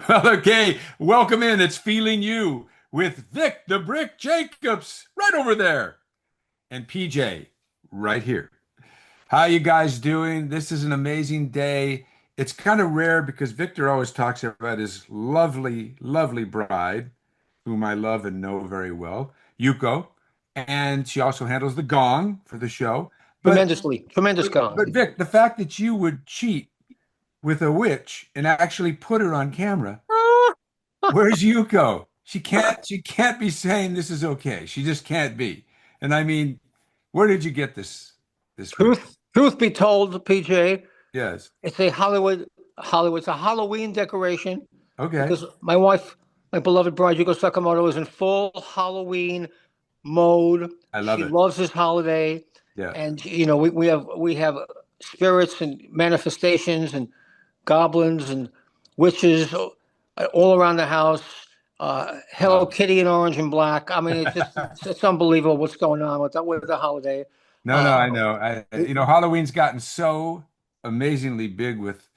Well, okay. Welcome in. It's Feeling You with Vic the Brick Jacobs right over there and PJ right here. How you guys doing? This is an amazing day. It's kind of rare because Victor always talks about his lovely, lovely bride, whom I love and know very well, Yuko, and she also handles the gong for the show. But Tremendously, tremendous gong. but Vic, the fact that you would cheat with a witch and actually put her on camera. Where's Yuko? She can't be saying this is okay. She just can't be. And I mean, where did you get this picture? Truth be told, PJ, Yes. it's a It's a Halloween decoration Okay. because my wife, my beloved bride Yuko Sakamoto, is in full Halloween mode. I love She it. loves this holiday, Yeah. and we have spirits and manifestations and goblins and witches all around the house. Hello Wow. Kitty in orange and black. I mean, it's unbelievable what's going on with the holiday. No, no, Uh, I know. Halloween's gotten so amazingly big with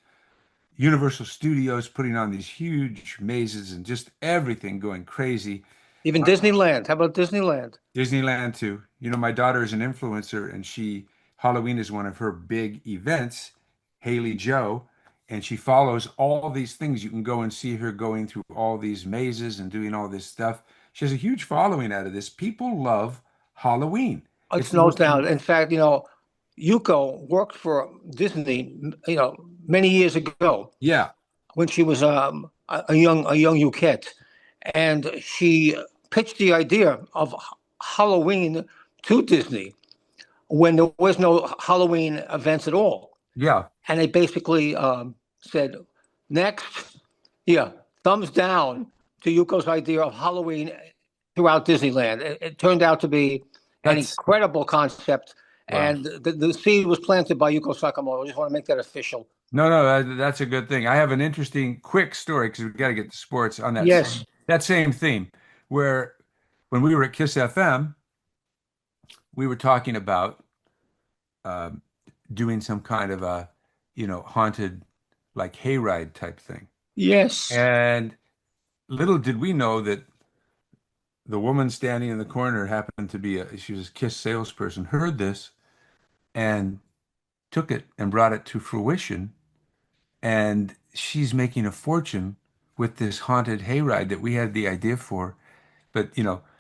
Universal Studios putting on these huge mazes and just everything going crazy. Even Disneyland. How about Disneyland? Disneyland too. My daughter is an influencer and Halloween is one of her big events, Haley Joe, and she follows all these things. You can go and see her going through all these mazes and doing all this stuff. She has a huge following out of this. People love Halloween. It's It's the no most, doubt. In fact, Yuko worked for Disney, many years ago yeah, when she was a young Yukette, and she pitched the idea of Halloween to Disney when there was no Halloween events at all. yeah. And they basically said, next, yeah, thumbs down to Yuko's idea of Halloween throughout Disneyland. It turned out to be an That's incredible concept, wow. and the seed was planted by Yuko Sakamoto. I just want to make that official. No, no, that's a good thing. I have an interesting quick story because we got to get to sports on Yes. that same theme where when we were at Kiss FM, we were talking about uh, doing some kind of a, haunted like hayride type thing. Yes. And little did we know that the woman standing in the corner happened to be she was a Kiss salesperson, heard this and took it and brought it to fruition. And she's making a fortune with this haunted hayride that we had the idea for. But,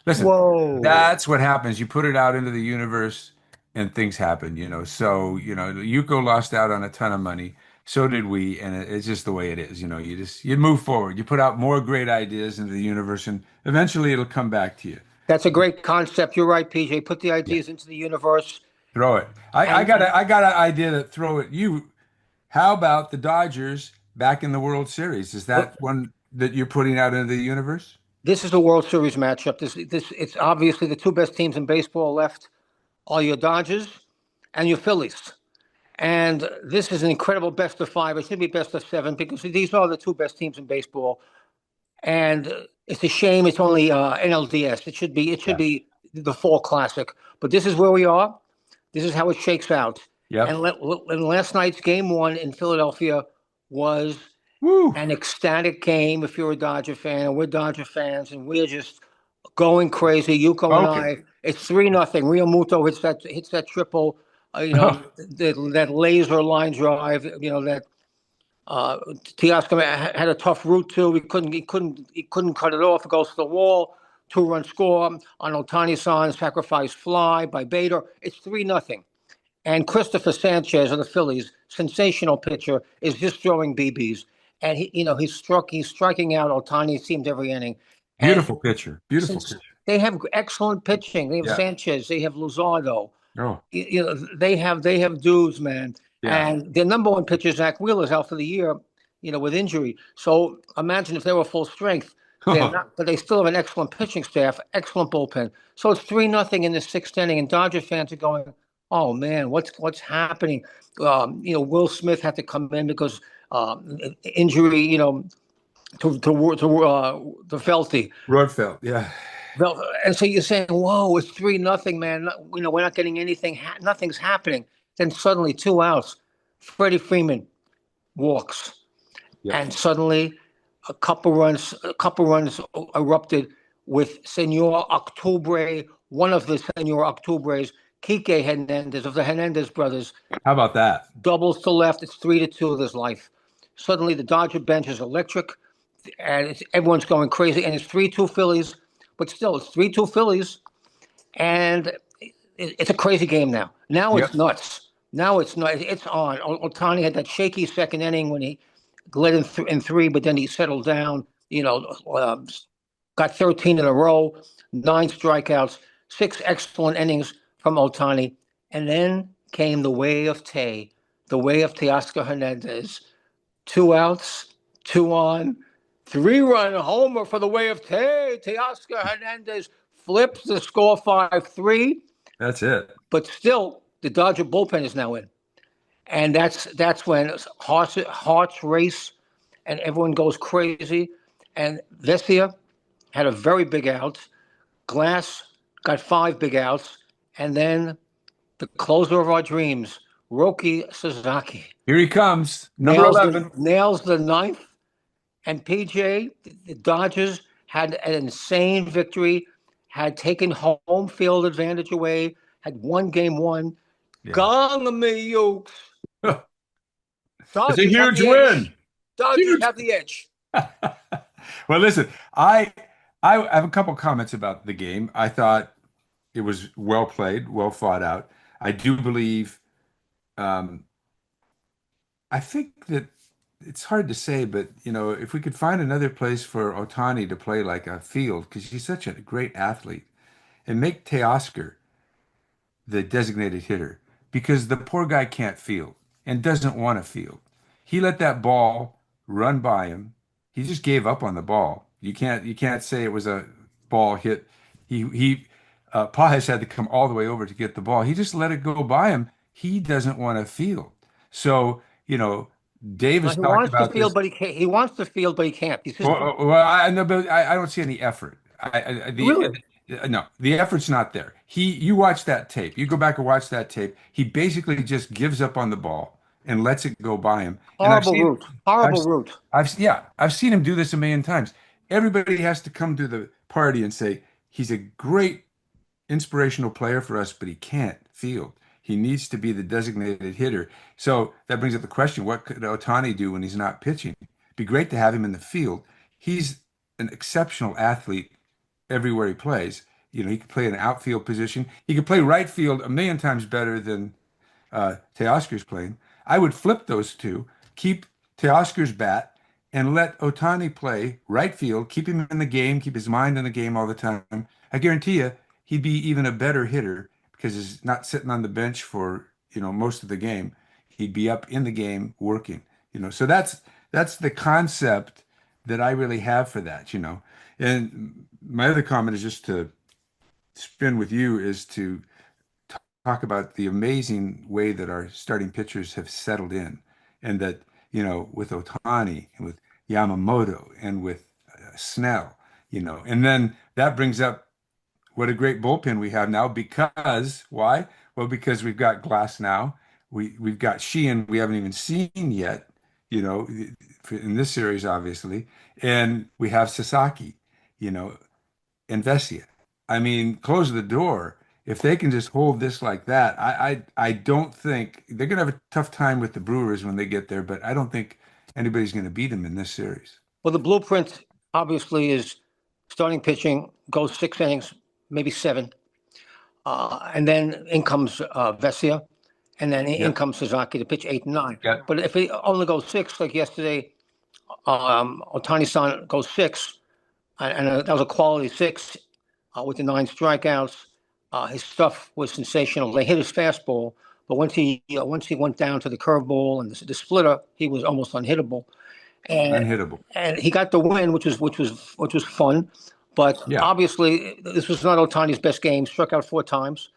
listen, Whoa. that's what happens. You put it out into the universe and things happen. So, Yuko lost out on a ton of money. So did we. And it's just the way it is. You move forward. You put out more great ideas into the universe and eventually it'll come back to you. That's a great concept. You're right, PJ. Put the Yeah. ideas into the universe. Throw it. I And got an idea to throw at you. How about the Dodgers back in the World Series? Is that one that you're putting out into the universe? this is a World Series matchup. It's obviously the two best teams in baseball left are your Dodgers and your Phillies. And this is an incredible best of five. It should be best of seven because these are the two best teams in baseball. And it's a shame it's only NLDS. It should Yeah. be the fall classic. But this is where we are. This is how it shakes out. Yep. And last night's game one in Philadelphia was Woo. an ecstatic game. If you're a Dodger fan, and we're Dodger fans, and we're just going crazy. Yuko and Okay. I. It's 3-0. Real Muto hits that triple. That laser line drive. That Teoscar had a tough route too. He couldn't cut it off. It goes to the wall. 2-run score on Otani-san sacrifice fly by Bader. It's 3-0. And Christopher Sanchez of the Phillies, sensational pitcher, is just throwing BBs. And he's striking out Otani. It seemed every inning. And Beautiful picture. Beautiful since picture. they have excellent pitching, they have Yeah. Sanchez, they have Luzardo. Oh, They have dudes, man. yeah. And their number one pitcher, Zach Wheeler's out for the year, with injury. So imagine if they were full strength. They're not, but they still have an excellent pitching staff, excellent bullpen. So it's 3-0 in the sixth inning, and Dodger fans are going, "Oh man, what's happening?" Will Smith had to come in because injury, to Felty. Roadfeld. Yeah. And so you're saying, "Whoa, it's 3-0, man. We're not getting anything. Nothing's happening." Then suddenly, 2 outs, Freddie Freeman walks, Yep. and suddenly, a couple runs erupted with Senor Octubre, one of the Senor Octubres, Kike Hernandez of the Hernandez brothers, How about that? doubles to left. It's 3-2 of his life. Suddenly, the Dodger bench is electric, and everyone's going crazy. And it's 3-2 Phillies, but still, it's 3-2 Phillies, and it's a crazy game now. Now it's Yep. nuts. Now it's not. It's on. Ohtani had that shaky second inning when he led in three, but then he settled down. Got 13 in a row, 9 strikeouts, 6 excellent innings from Ohtani, and then came the way of the way of Teoscar Hernandez. 2 outs, 2 on, 3-run homer for the way of Teoscar Hernandez flips the score 5-3, That's it. but still the Dodger bullpen is now in. And that's when hearts race and everyone goes crazy. And Vesia had a very big out. Glass got 5 big outs. And then the closer of our dreams, Roki Sasaki, Here he comes, number 11. nails the ninth. And PJ, the Dodgers had an insane victory, had taken home field advantage away, had won game one. Yeah. Gong me, you. It's a Dodgers have huge the edge. win. Dodgers Huge. have the edge. Well, listen, I have a couple comments about the game. I thought it was well played, well fought out. I do believe, I think that it's hard to say, but if we could find another place for Ohtani to play like a field, because he's such a great athlete, and make Teoscar the designated hitter, because the poor guy can't field and doesn't want to field. He let that ball run by him. He just gave up on the ball. You can't say it was a ball hit. Pages had to come all the way over to get the ball. He just let it go by him. He doesn't want to field. So, Davis He talked wants to about field, this. but he can't. He wants to field, but he can't. He's just Well, I know, but I don't see any effort. really. No, the effort's not there. You watch that tape. You go back and watch that tape. He basically just gives up on the ball and lets it go by him. And Horrible route. I've, Horrible route. I've seen him do this a million times. Everybody has to come to the party and say he's a great inspirational player for us, but he can't field. He needs to be the designated hitter. So that brings up the question, what could Ohtani do when he's not pitching? It'd be great to have him in the field. He's an exceptional athlete everywhere he plays. He could play an outfield position. He could play right field a million times better than Teoscar's playing. I would flip those two, keep Teoscar's bat, and let Ohtani play right field, keep him in the game, keep his mind in the game all the time. I guarantee you, he'd be even a better hitter because he's not sitting on the bench for, most of the game. He'd be up in the game working, So that's the concept that I really have for that. And my other comment is just to spin with you is to talk about the amazing way that our starting pitchers have settled in and that, with Ohtani and with Yamamoto and with Snell, and then that brings up what a great bullpen we have now because why? Well, because we've got Glass now. We've got Sheehan we haven't even seen yet, in this series, obviously. And we have Sasaki, and Vesia. I mean, close the door. If they can just hold this like that, I don't think they're going to have a tough time with the Brewers when they get there, but I don't think anybody's going to beat them in this series. Well, the blueprint obviously is starting pitching, goes 6 innings, maybe 7. And then in comes Vesia, and then in Yep. comes Sasaki to pitch 8 and 9. Yep. But if it only goes 6, like yesterday, Otani-san goes 6, and that was a quality 6 with the 9 strikeouts. His stuff was sensational. They hit his fastball, but once he went down to the curveball and the splitter, he was almost unhittable. And Unhittable. and he got the win, which was fun. But Yeah. obviously, this was not Otani's best game. Struck out 4 times.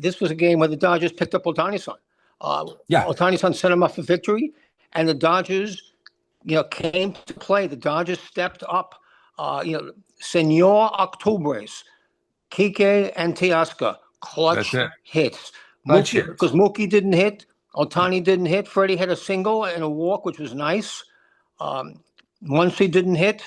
This was a game where the Dodgers picked up Otani-san. Yeah. Otani-san set him up for victory, and the Dodgers, came to play. The Dodgers stepped up. Senor Octubres, Kike and Teoscar, clutch That's it. hits. Clutch Mookie, hits. because Mookie didn't hit, Ohtani didn't hit. Freddie had a single and a walk, which was nice. Um, once he didn't hit,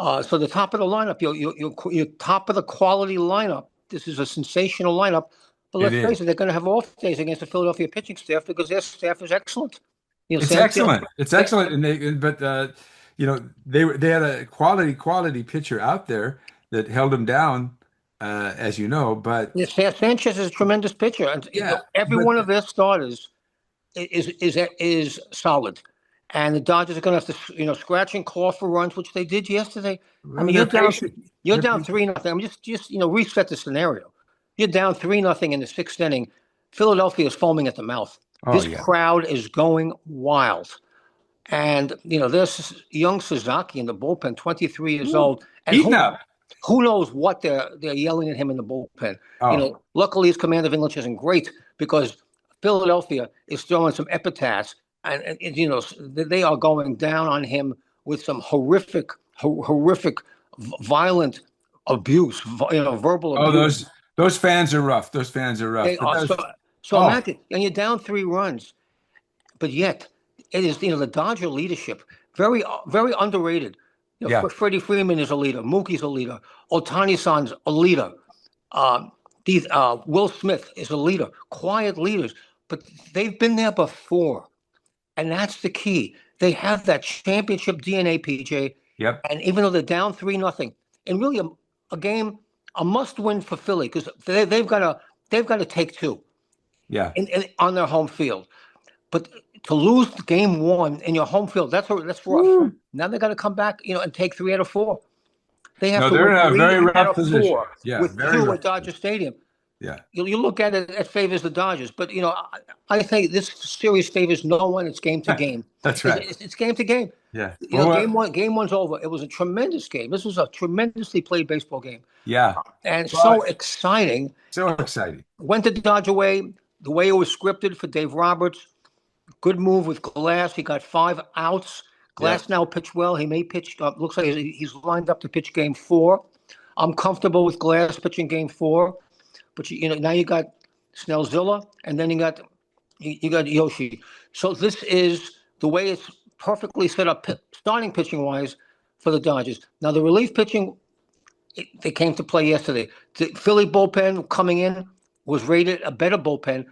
so the top of the lineup, you're top of the quality lineup. This is a sensational lineup. But It let's is. face it, they're going to have off days against the Philadelphia pitching staff because their staff is excellent. It's Sam, excellent. It's they, excellent, and but they had a quality pitcher out there that held them down, as you know. But Sanchez is a tremendous pitcher, and yeah, every but one of their starters is solid. And the Dodgers are going to have to, scratch and claw for runs, which they did yesterday. I well, mean, they're patient. you're They're down patient. 3-0. I'm just reset the scenario. You're down 3-0 in the sixth inning. Philadelphia is foaming at the mouth. Oh This yeah. crowd is going wild. And there's young Sasaki in the bullpen, 23 years Woo. old, and Heating up. who knows what they're yelling at him in the bullpen. Oh, Luckily his command of English isn't great because Philadelphia is throwing some epithets, and they are going down on him with some horrific, violent abuse, verbal oh, abuse. those fans are rough. Those fans are rough. They But are those, so oh imagine, and you're down 3 runs. But yet, it is the Dodger leadership very underrated. yeah. Freddie Freeman is a leader. Mookie's a leader. Otani-san's a leader. These Will Smith is a leader. Quiet leaders, but they've been there before, and that's the key. They have that championship DNA, PJ. Yep. And even though they're down 3-0, and really a game, a must-win for Philly because they've got to take two Yeah. on their home field. But to lose game one in your home field, that's rough. Woo. Now they got to come back, and take 3 out of 4. They have No, to they're win in a very 3 out rough of position. 4 Yeah, with very 2 rough. at Dodger Stadium. Yeah. You look at it, it favors the Dodgers, but I think this series favors no one. It's game to game. That's right. It's game to game. Yeah. Well, Game one's over. It was a tremendous game. This was a tremendously played baseball game, yeah. and Well, so exciting. so exciting. Went the Dodger way, the way it was scripted for Dave Roberts. Good move with Glass. He got 5 outs. Yeah. Glass now pitched well. He may pitch. Looks like he's lined up to pitch game 4. I'm comfortable with Glass pitching game 4, but now you got Snellzilla, and then you got Yoshi. So this is the way it's perfectly set up, starting pitching wise, for the Dodgers. Now the relief pitching, they came to play yesterday. The Philly bullpen coming in was rated a better bullpen,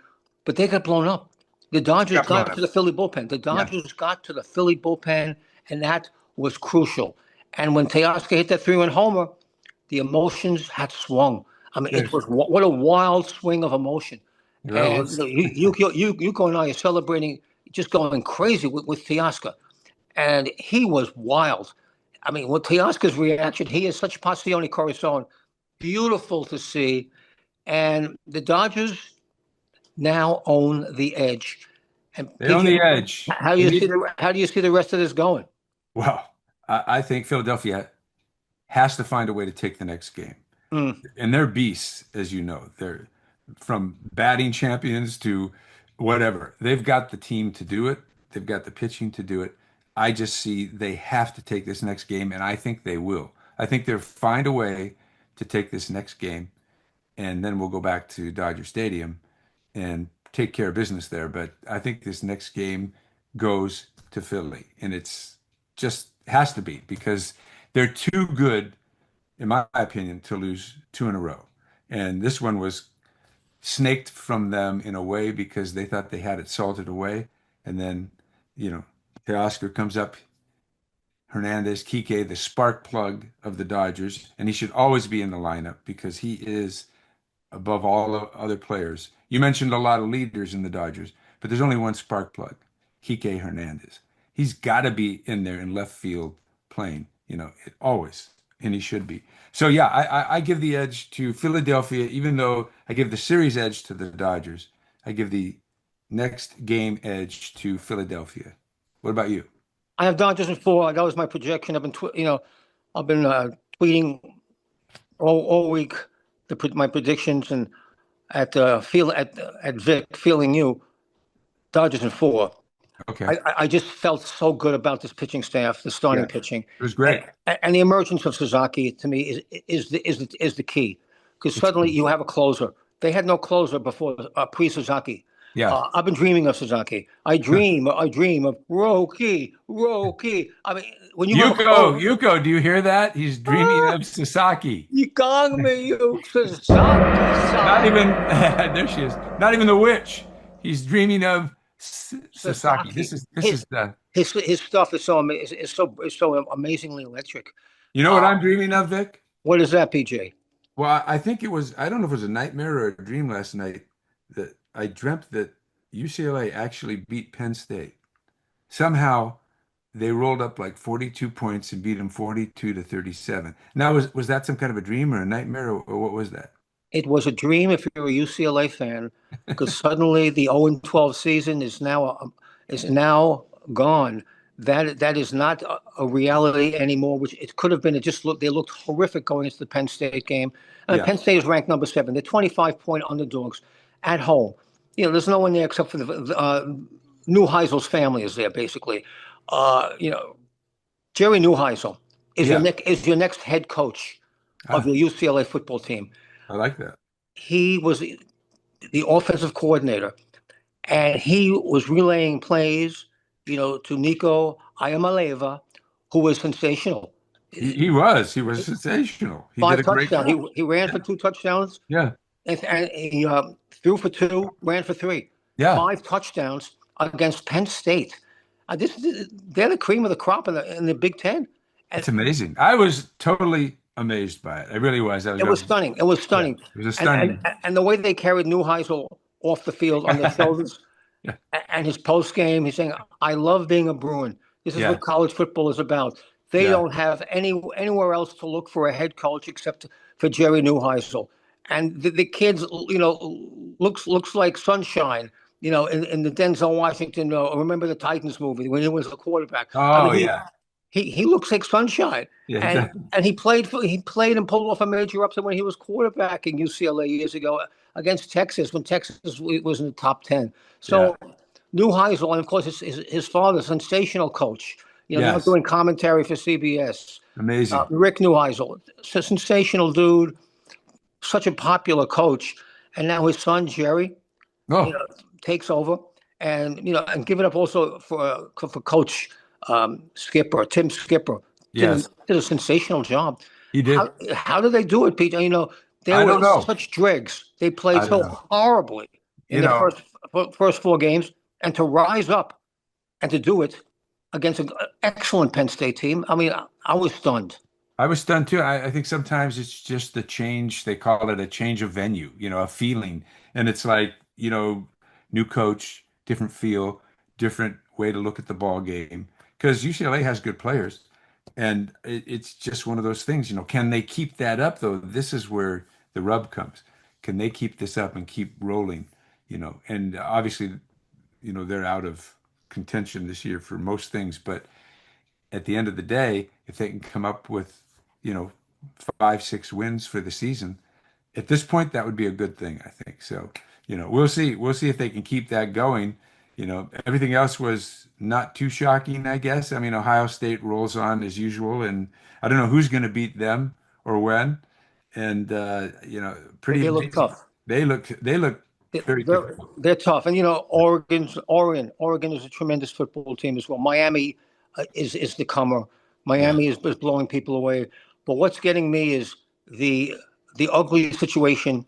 but they got blown up. The Dodgers got to the Philly bullpen. The Dodgers got to the Philly bullpen, and that was crucial. And when Teoscar hit that 3-run homer, the emotions had swung. I mean, it was what a wild swing of emotion. Well, And you go now, you're celebrating, just going crazy with Teoscar. And he was wild. I mean, with Teoscar's reaction, he is such Passione Corazon. Beautiful to see. And the Dodgers now own the edge. And they own the edge. How do you see the rest of this going? Well, I think Philadelphia has to find a way to take the next game. And they're beasts, as you know. They're from batting champions to whatever. They've got the team to do it. They've got the pitching to do it. I just see they have to take this next game, and I think they will. I think they'll find a way to take this next game, and then we'll go back to Dodger Stadium and take care of business there. But I think this next game goes to Philly, and it's just has to be because they're too good, in my opinion, to lose 2 in a row. And this one was snaked from them in a way because they thought they had it salted away. And then, Teoscar comes up, Hernandez, Kike, the spark plug of the Dodgers, and he should always be in the lineup because he is above all other players. You mentioned a lot of leaders in the Dodgers, but there's only one spark plug, Kike Hernandez. He's got to be in there in left field playing, always, and he should be. So yeah, I give the edge to Philadelphia, even though I give the series edge to the Dodgers. I give the next game edge to Philadelphia. What about you? I have Dodgers in 4. That was my projection. I've been tweeting all week my predictions, and at Vic Feeling You, Dodgers in 4. Okay. I just felt so good about this pitching staff, the starting pitching. It was great. And the emergence of Sasaki to me is the key because suddenly you have a closer. They had no closer before pre-Sasaki. Yeah. I've been dreaming of Sasaki. I dream of Roki, Roki. I mean, when you go, Yuko, oh, Yuko, do you hear that? He's dreaming ah, of Sasaki. you got me, you Not Sasaki-san. even there she is. Not even the witch. He's dreaming of Sasaki. This Sasaki. is this is the His stuff is is so amazingly electric. you know what Uh, I'm dreaming of, Vic? what is that, PJ? Well, I think it was I don't know if it was a nightmare or a dream last night that I dreamt that UCLA actually beat Penn State. Somehow they rolled up like 42 points and beat them 42 to 37. Now was that some kind of a dream or a nightmare or what was that? It was a dream if you're a UCLA fan, because suddenly the 0-12 season is now gone. That is not a reality anymore. Which it could have been. It just looked they looked horrific going into the Penn State game. Yeah. Penn State is ranked number 7. They're 25-point underdogs at home. There's no one there except for the Neuheisel's family is there basically. Jerry Neuheisel Yeah. is your next head coach of Ah, your UCLA football team. I like that. He was the offensive coordinator, and he was relaying plays, to Nico Ayamaleva, who was sensational. He was sensational. He did Five a great touchdowns. job. He ran for 2 touchdowns, Yeah. and he threw for 2, ran for 3. Yeah. 5 touchdowns against Penn State. They're the cream of the crop in the Big Ten, and It's amazing. I was totally amazed by it. I really was. I was it was going, stunning. It was yeah, stunning, it was a and and stunning. and the way they carried Neuheisel off the field on their shoulders. Yeah. And his post game, he's saying, "I love being a Bruin. This is Yeah. what college football is about. They Yeah. don't have anywhere else to look for a head coach except for Jerry Neuheisel, and the kids, looks like sunshine. In the Denzel Washington, Remember the Titans movie when he was the quarterback. I Oh mean, yeah. he looks like sunshine, Yeah, he and does. he played and pulled off a major upset when he was quarterbacking UCLA years ago against Texas when Texas was in the top 10. Yeah. So Neuheisel, and of course his father, sensational coach. Now Yes. doing commentary for CBS. Amazing. Rick Neuheisel, a sensational dude, such a popular coach, and now his son Jerry, you Oh, know, takes over, and give it up also for Coach Skipper, Tim Skipper, yes, did a sensational job. he did. How did they do it, Pete? They I were don't know. such dregs. They played I don't so know. horribly in You their know, first 4 games, and to rise up and to do it against an excellent Penn State team. I mean, I was stunned. I was stunned too. I think sometimes it's just the change. They call it a change of venue, a feeling. And it's like, new coach, different feel, different way to look at the ball game. Because UCLA has good players. And it's just one of those things, can they keep that up though? This is where the rub comes. Can they keep this up and keep rolling? And obviously, they're out of contention this year for most things, but at the end of the day, if they can come up with, you know, 5, 6 wins for the season, at this point, that would be a good thing, I think. So, we'll see. We'll see if they can keep that going. Everything else was not too shocking, I guess. I mean, Ohio State rolls on as usual, and I don't know who's going to beat them or when. And pretty They look amazing. tough. They look very They're difficult. they're tough, and Oregon is a tremendous football team as well. Miami is the comer. Yeah. Miami is blowing people away. But what's getting me is the the ugly situation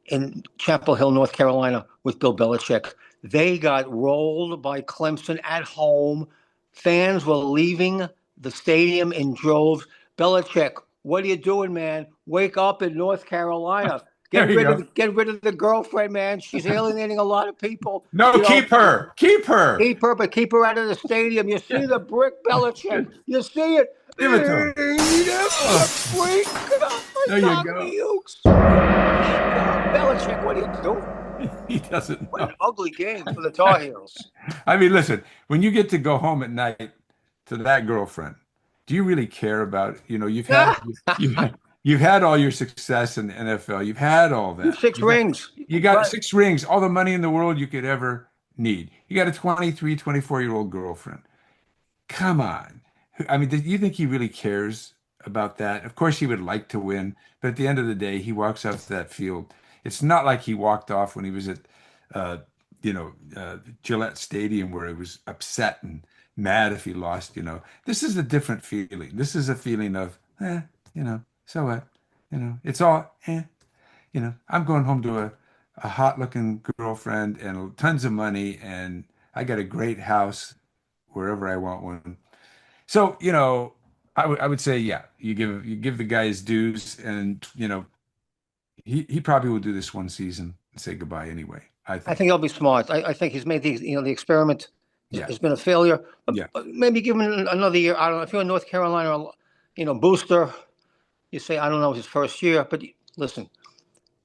in Chapel Hill, North Carolina, with Bill Belichick. They got rolled by Clemson at home. Fans were leaving the stadium in droves. Belichick, what are you doing, man? Wake up in North Carolina. There you go. Get rid of the girlfriend, man. She's alienating a lot of people. No, You know, keep her. Keep her. keep her, but keep her out of the stadium. You see Yeah. the brick, Belichick. You see it. Give it to him. Eat him, Oh, the freak. there you Tommy go. Hughes. Belichick, what are you doing? He doesn't What know. an ugly game for the Tar Heels. I mean, listen, when you get to go home at night to that girlfriend, do you really care about, you've had all your success in the NFL. You've had all that. 6 rings. You got Right. 6 rings, all the money in the world you could ever need. You got a 23, 24-year-old girlfriend. Come on. I mean, do you think he really cares about that? Of course, he would like to win, but at the end of the day, he walks off that field. It's not like he walked off when he was at, Gillette Stadium where he was upset and mad if he lost. This is a different feeling. This is a feeling of, so what? It's all, I'm going home to a hot looking girlfriend and tons of money, and I got a great house wherever I want one. So, I would say, yeah, you give the guy his dues, and he probably will do this one season and say goodbye anyway, I I think. think he'll be smart. I think he's made the experiment Yeah. has been a failure. Yeah. But maybe give him another year. I don't know if you're in North Carolina, or, booster. You say I don't know his first year, but listen,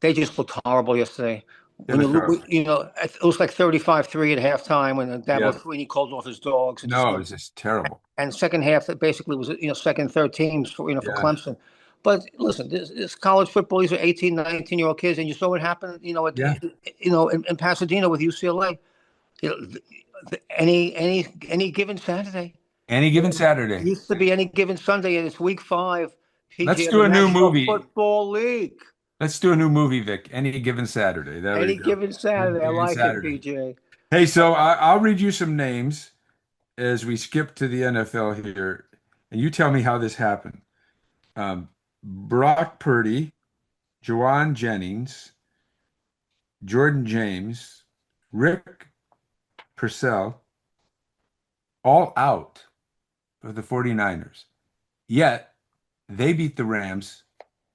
they just looked horrible yesterday. They When you look look, horrible. it was like 35-3 at halftime when Dabo Yeah. Sweeney called off his dogs and just No, it's just terrible. and second half that basically was second, third teams for Yeah. Clemson. But listen, this college football. These are 18, 19-year-old kids, and you saw what happened. Yeah. In Pasadena with UCLA. You know, any given Saturday. Any given It Saturday. used to be any given Sunday, and it's week 5, Let's PG, of do the a new National movie. Football League. Let's do a new movie, Vic. Any given Saturday. There we Any go. given Any Saturday. I given like it, Saturday. PJ. Hey, so I'll read you some names as we skip to the NFL here, and you tell me how this happened. Brock Purdy, Juwan Jennings, Jordan James, Rick Purcell, all out of the 49ers. Yet they beat the Rams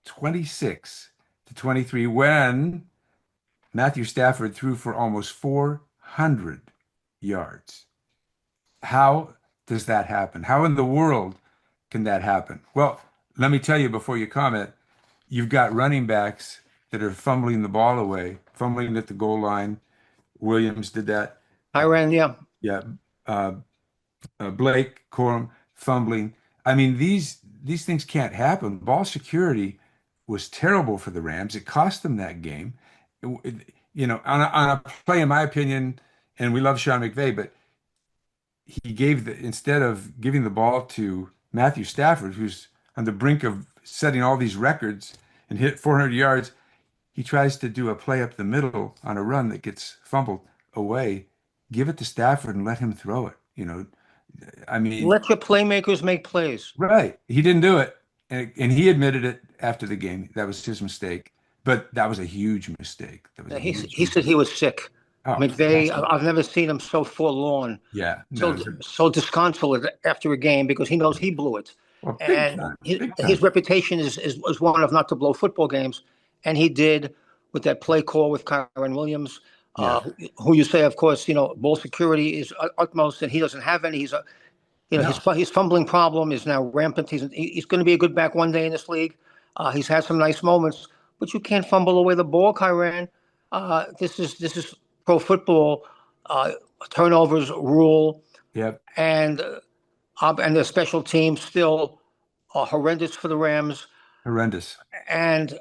26-23 when Matthew Stafford threw for almost 400 yards. How does that happen? How in the world can that happen? Well, let me tell you before you comment, you've got running backs that are fumbling the ball away, fumbling at the goal line. Williams did that. I ran, yeah. Yeah. Uh, Blake Corum fumbling. I mean, these things can't happen. Ball security was terrible for the Rams. It cost them that game. On a play, in my opinion, and we love Sean McVay, but he gave instead of giving the ball to Matthew Stafford, who's on the brink of setting all these records and hit 400 yards, he tries to do a play up the middle on a run that gets fumbled away. Give it to Stafford and let him throw it. I mean, Let your playmakers make plays. right. He didn't do it. And he admitted it after the game. That was his mistake. But that was a huge mistake. That was a huge He said he mistake. was sick. Oh, McVay, fantastic. I've never seen him so forlorn, Yeah. No, so so disconsolate after a game because he knows he blew it, well, big and time. Big his time. reputation is one of not to blow football games, and he did with that play call with Kyron Williams, Yeah. who you say, of course, ball security is utmost, and he doesn't have any. He's a No. his fumbling problem is now rampant. He's going to be a good back one day in this league. He's had some nice moments, but you can't fumble away the ball, Kyran. This is pro football. Uh, Turnovers rule, Yep. and the special teams still are horrendous for the Rams. Horrendous. And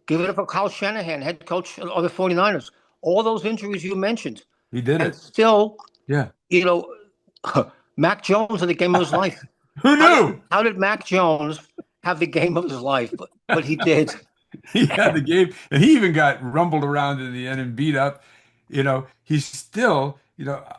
give it up for Kyle Shanahan, head coach of the 49ers. All those injuries you mentioned, He did and it. still, Yeah. you know, Mac Jones had the game of his life. Who How did knew? how did Mac Jones have the game of his life? But he did. He had the game, and he even got rumbled around in the end and beat up. He's still,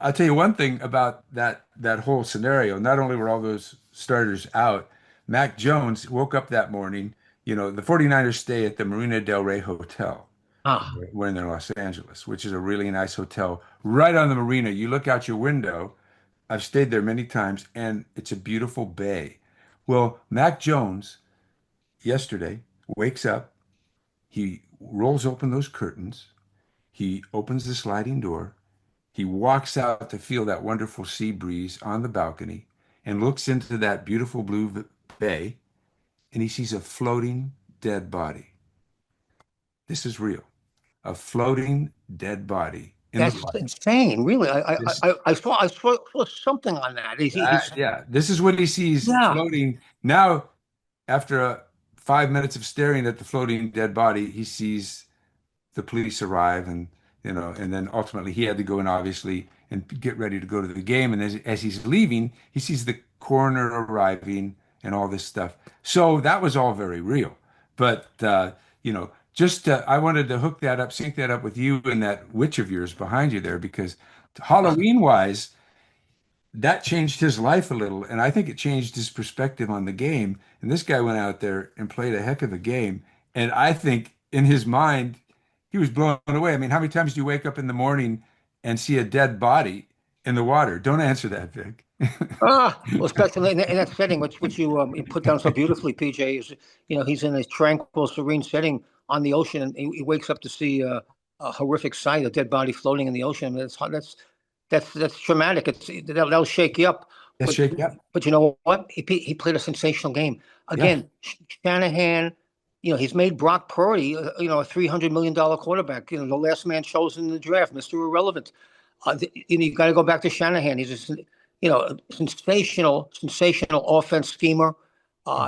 I'll tell you one thing about that whole scenario. Not only were all those starters out, Mac Jones woke up that morning. The 49ers stay at the Marina Del Rey Hotel Ah, when they're in Los Angeles, which is a really nice hotel right on the marina. You look out your window. I've stayed there many times, and it's a beautiful bay. Well, Mac Jones yesterday wakes up. He rolls open those curtains. He opens the sliding door. He walks out to feel that wonderful sea breeze on the balcony and looks into that beautiful blue bay, and he sees a floating dead body. This is real. A floating dead body in the that's water. insane. Really, This, I saw something on that. yeah, this is what he sees Yeah. floating. Now, after 5 minutes of staring at the floating dead body, he sees the police arrive, and then ultimately he had to go in obviously and get ready to go to the game. And as he's leaving, he sees the coroner arriving and all this stuff. So that was all very real. But just I wanted to hook that up, sync that up with you and that witch of yours behind you there, because Halloween wise, that changed his life a little, and I think it changed his perspective on the game. And this guy went out there and played a heck of a game, and I think in his mind, he was blown away. I mean, how many times do you wake up in the morning and see a dead body in the water? Don't answer that, Vic. Well, especially in that setting, which you put down so beautifully, PJ, is he's in a tranquil, serene setting on the ocean, and he wakes up to see a horrific sight, a dead body floating in the ocean. That's traumatic. That'll shake you up. Let's But shake it up. but you know what? He played a sensational game Yeah, again. Shanahan, he's made Brock Purdy, a $300 million quarterback. The last man chosen in the draft, Mr. Irrelevant. You got to go back to Shanahan. He's just sensational offense schemer.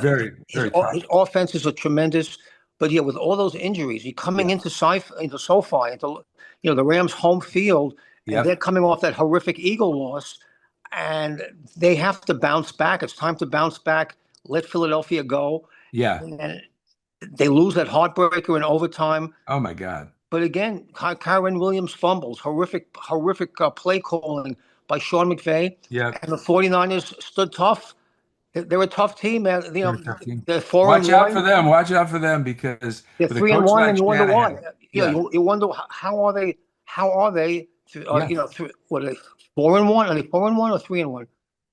very, His very tough. his offenses are tremendous, but yeah, with all those injuries, he coming Yeah, into SoFi, into the Rams' home field, and yep, they're coming off that horrific Eagle loss, and they have to bounce back. It's time to bounce back. Let Philadelphia go, yeah. and they lose that heartbreaker in overtime. Oh my God. But again, Kyron Williams fumbles, horrific play calling by Sean McVay, Yep. and the 49ers stood tough. They're a tough team, man. They're a tough team. They're four and Watch out for one. them. Watch out for them because They're with a three and coach one, like and you wonder why. Shanahan, yeah, You wonder how are they? How are they? yeah, What are they? 4 and 1? Are they 4 and 1 or 3 and 1?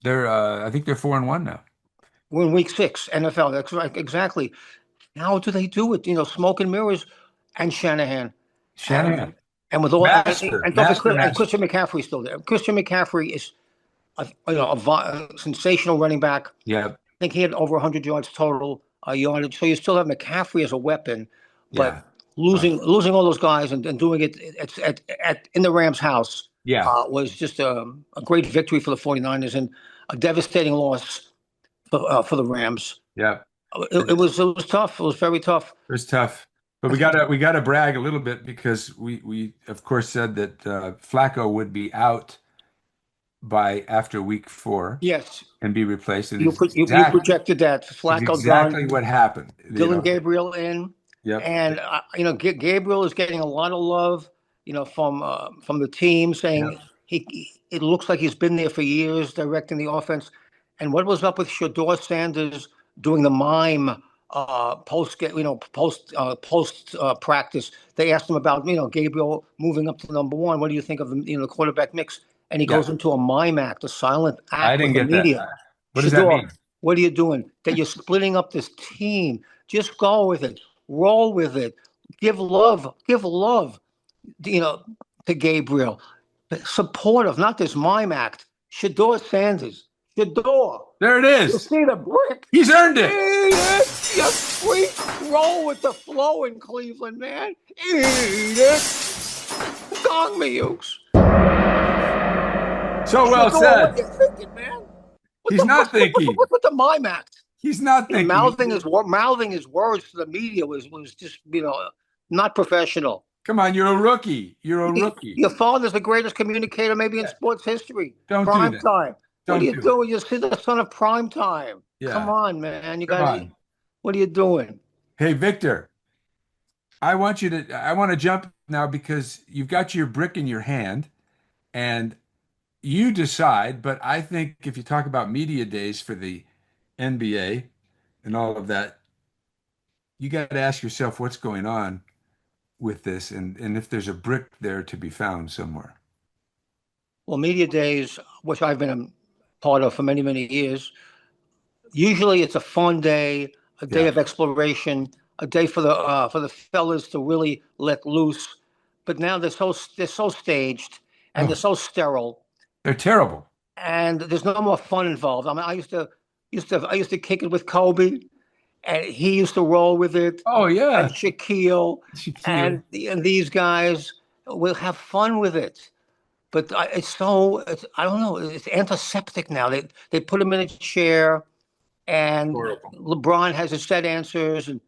they're I think they're 4-1 now. We're in week 6, NFL. That's right, exactly. How do they do it? Smoke and mirrors, and Shanahan, and Shanahan, and with all master, and don't master, forget, and master. Christian McCaffrey's still there. Christian McCaffrey is a sensational running back. I Yeah, think he had over 100 yards total yardage. So you still have McCaffrey as a weapon, yeah, but losing all those guys and doing it in the Rams' house yeah, was just a great victory for the 49ers and a devastating loss for the Rams. yeah. It was tough. It was very tough. It was tough, but we gotta brag a little bit because we of course said that Flacco would be out by after week 4 Yes, and be replaced, and you projected that it's Flacco exactly gone. what happened. Dylan Gabriel in, Yep, and Gabriel is getting a lot of love, from the team, saying yep, it looks like he's been there for years directing the offense. And what was up with Shador Sanders doing the mime post practice? They asked him about Gabriel moving up to number one. What do you think of the quarterback mix? And he yeah. goes into a mime act, a silent I act with didn't the get that. media. What does that Shador, mean? what are you doing? That you're splitting up this team. Just go with it. Roll with it. Give love. Give love, you know, to Gabriel. Supportive, not this mime act. Shador Sanders. Shador. There it You is. see the brick? He's earned Eat it. it. You freak. Roll with the flow in Cleveland, man. Eat it. Gong me, Ukes. So well Shador, said. what you thinking, man? He's not thinking. What's with the mime act? He's not thinking. Mouthing his words to the media was just not professional. Come on, you're a rookie. You're a rookie. Your father's the greatest communicator maybe in Yeah. sports history. Don't do Prime that. time. What are Don't you do it. doing? You see the son of prime time. Come Yeah. on, man. You Come guys, on. what are you doing? Hey, Victor, I want to jump now because you've got your brick in your hand and you decide, but I think if you talk about media days for the NBA and all of that, you got to ask yourself what's going on with this and if there's a brick there to be found somewhere. Well, media days, which I've been a part of for many, many years, usually it's a fun day, a day Yeah. of exploration, a day for the fellas to really let loose. But now they're so staged and they're Oh, so sterile, they're terrible. and there's no more fun involved. I mean, I used to kick it with Kobe, and he used to roll with it, Oh, and yeah. Shaquille, Shaquille. and these guys will have fun with it. But I don't know, it's antiseptic now. They put him in a chair, and Horrible. LeBron has his set answers, and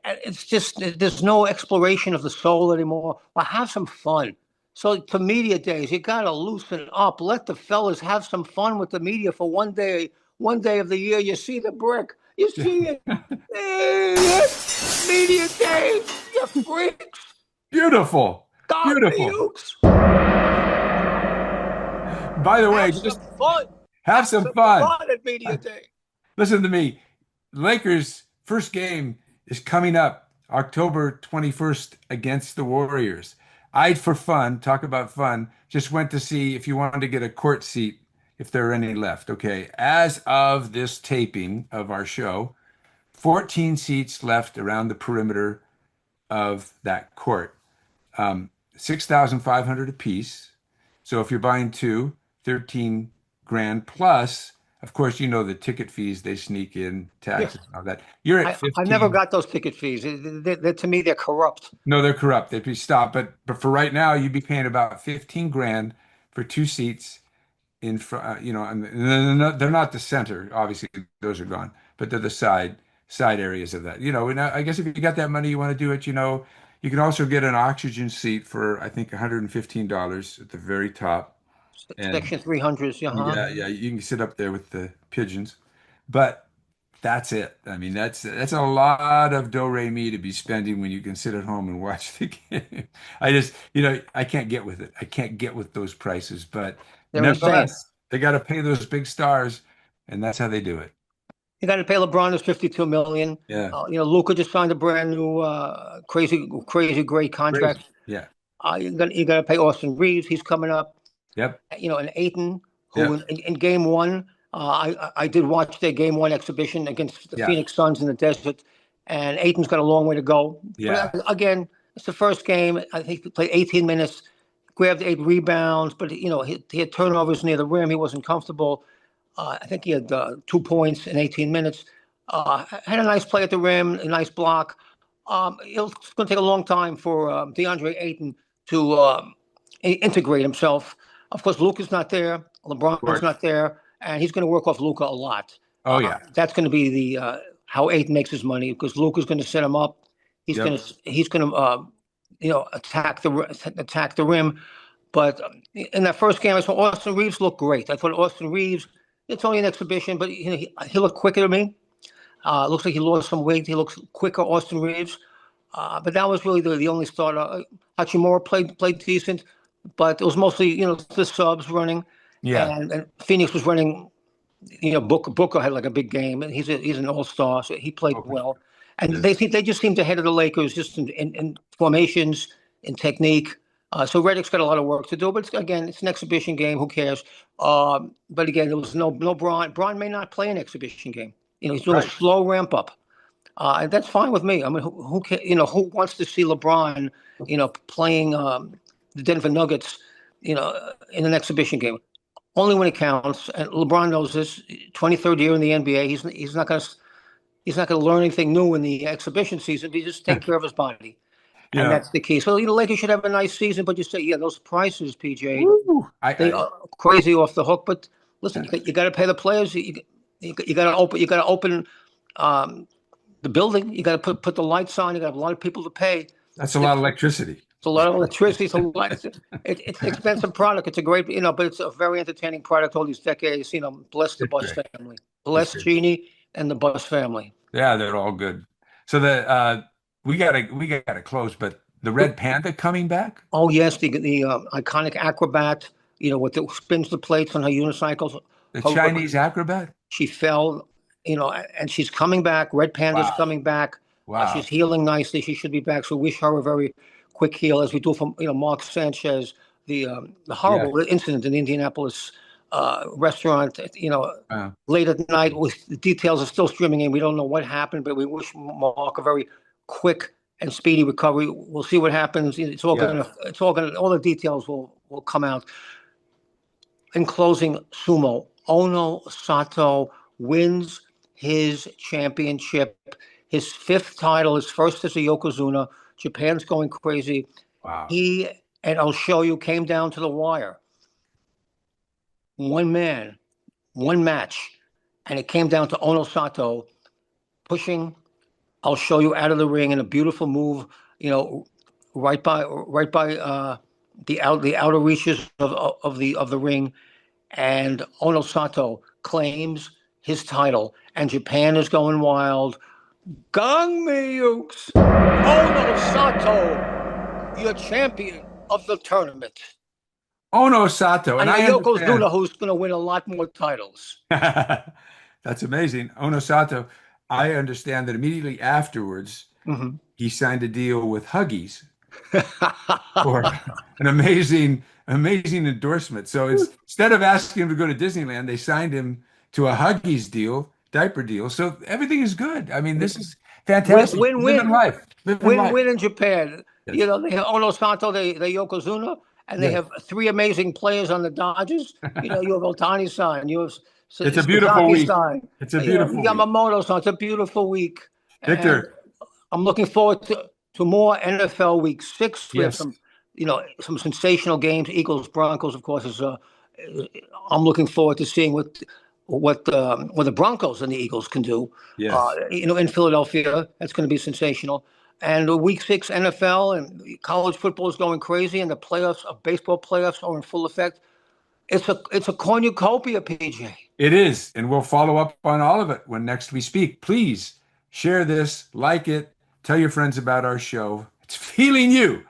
it's just there's no exploration of the soul anymore. Well, have some fun. So to media days, you gotta loosen up. Let the fellas have some fun with the media for one day of the year. You see the brick, you see it. Hey, media days, the freaks. Beautiful. God, Beautiful. Ukes. By the way, Have some just fun. have Have some some fun. fun at Media Day. Listen to me. Lakers' first game is coming up October 21st against the Warriors. I, for fun, talk about fun, just went to see if you wanted to get a court seat, if there are any left. Okay. As of this taping of our show, 14 seats left around the perimeter of that court. 6,500 apiece. So if you're buying two, 13 grand plus, of course, you know the ticket fees they sneak in, Yeah. taxes and all that. You're at I never 15. got those ticket fees. To me, they're corrupt. No, they're corrupt. They'd be stopped. But for right now, you'd be paying about 15 grand for two seats in front, and they're not the center. Obviously, those are gone, but they're the side areas of that. And I guess if you got that money, you want to do it. You can also get an oxygen seat for I think $115 at the very top, and Section 300s, yeah, huh? yeah, yeah, you can sit up there with the pigeons, but that's it. I mean, that's a lot of do re mi to be spending when you can sit at home and watch the game. I just, I can't get with it. I can't get with those prices, but They're insane. nevertheless, they got to pay those big stars, and that's how they do it. You got to pay LeBron his 52 million. Yeah, Luka just signed a brand new crazy great crazy. contract. Yeah. You got to pay Austin Reeves. He's coming up. Yep. And Aiton, who Yep. in game one, I did watch their game one exhibition against the Yeah. Phoenix Suns in the desert, and Aiton's got a long way to go. Yeah. But again, it's the first game. I think he played 18 minutes, grabbed 8 rebounds, but he had turnovers near the rim. He wasn't comfortable. I think he had 2 points in 18 minutes. Had a nice play at the rim, a nice block. It's going to take a long time for DeAndre Ayton to integrate himself. Of course, Luka's not there. Of LeBron's course. not there, and he's going to work off Luka a lot. Oh yeah. That's going to be the how Ayton makes his money because Luka's going to set him up. Yep. He's going to attack the rim. But in that first game, I saw Austin Reeves look great. I thought Austin Reeves. It's only an exhibition, but he looked quicker to me. Looks like he lost some weight. He looks quicker, Austin Reeves. But that was really the only starter. Hachimura played decent, but it was mostly the subs running, Yeah. and Phoenix was running. Booker had like a big game, and he's an all-star, so he played Focus. well. And Yeah. they just seemed ahead of the Lakers just in formations, in technique. So Redick's got a lot of work to do, but again, it's an exhibition game. Who cares? But again, there was no Bron. Bron may not play an exhibition game. He's doing a Right. slow ramp up. And that's fine with me. I mean, who wants to see LeBron, playing the Denver Nuggets, in an exhibition game? Only when it counts. And LeBron knows this. 23rd year in the NBA. He's not going to learn anything new in the exhibition season. He just take care of his body, and Yeah. that's the key. So Lakers should have a nice season. But you say, yeah, those prices, PJ, Woo. they are crazy off the hook. But listen, I you got to pay the players. You got to open. You got to open. The building. You got to put the lights on. You got a lot of people to pay. That's a lot of electricity. It's a lot of electricity. It's a lot. It's an expensive product. It's a great, but it's a very entertaining product all these decades. Bless the It's Bus great. family. It's Bless great. Jeannie and the Bus family. Yeah, they're all good. So we gotta close, but the Red Panda coming back? Oh yes, the iconic acrobat. With the spins the plates on her unicycles. The Her, Chinese acrobat? she fell. And she's coming back. Red Panda's Wow. coming back. She's Wow. healing nicely. She should be back. So wish her a very quick heal, as we do from Mark Sanchez, the Yeah. horrible incident in the Indianapolis restaurant. Wow. Late at night, with the details are still streaming in. We don't know what happened, but we wish Mark a very quick and speedy recovery. We'll see what happens. Yeah. All the details will come out. In closing, sumo, Ono Sato wins his championship, his fifth title, his first as a Yokozuna. Japan's going crazy. Wow. He and I'll show you came down to the wire. One man, one match, and it came down to Ono Sato pushing. I'll show you out of the ring in a beautiful move. Right by the outer reaches of the ring, and Ono Sato claims his title, and Japan is going wild. Gong me, Ukes. Ono Sato, your champion of the tournament. Ono Sato, and And I understand. Yokozuna, who's going to win a lot more titles. That's amazing. Ono Sato, I understand that immediately afterwards, Mhm. he signed a deal with Huggies for an amazing endorsement. So instead of asking him to go to Disneyland, they signed him to a Huggies deal, diaper deal. So everything is good. I mean, this is Win, fantastic. win, Living win. life. Living life. Win-win in Japan. You Yes. know, they have Ono Sato, they Yokozuna, and they Yes. have three amazing players on the Dodgers. You know, you have Otani-san, you have It's a beautiful week. Sasaki-san, It's a you know, beautiful week. Yamamoto-san. It's a beautiful week. And Victor, I'm looking forward to more NFL Week 6. We have yes. some, some sensational games. Eagles, Broncos, of course, is I'm looking forward to seeing what the Broncos and the Eagles can do. Yes. In Philadelphia, that's going to be sensational. And the Week 6 NFL and college football is going crazy, and the playoffs, baseball playoffs, are in full effect. It's a cornucopia, PJ. It is, and we'll follow up on all of it when next we speak. Please share this, like it, tell your friends about our show. It's Feeling You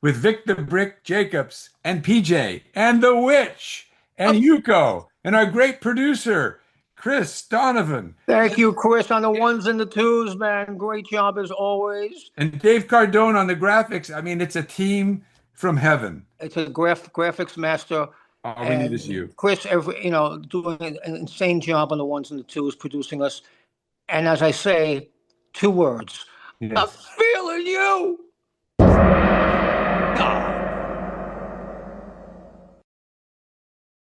with Vic the Brick Jacobs and PJ and the Witch and Yuko and our great producer, Chris Donovan Thank you, Chris, on the ones and the twos, man. Great job as always. and Dave Cardone on the graphics. I mean, it's a team from heaven. It's a graphics master, All we need is and you. Chris, doing an insane job on the ones and the twos, producing us. And as I say, two words: I'm Yes. feeling you.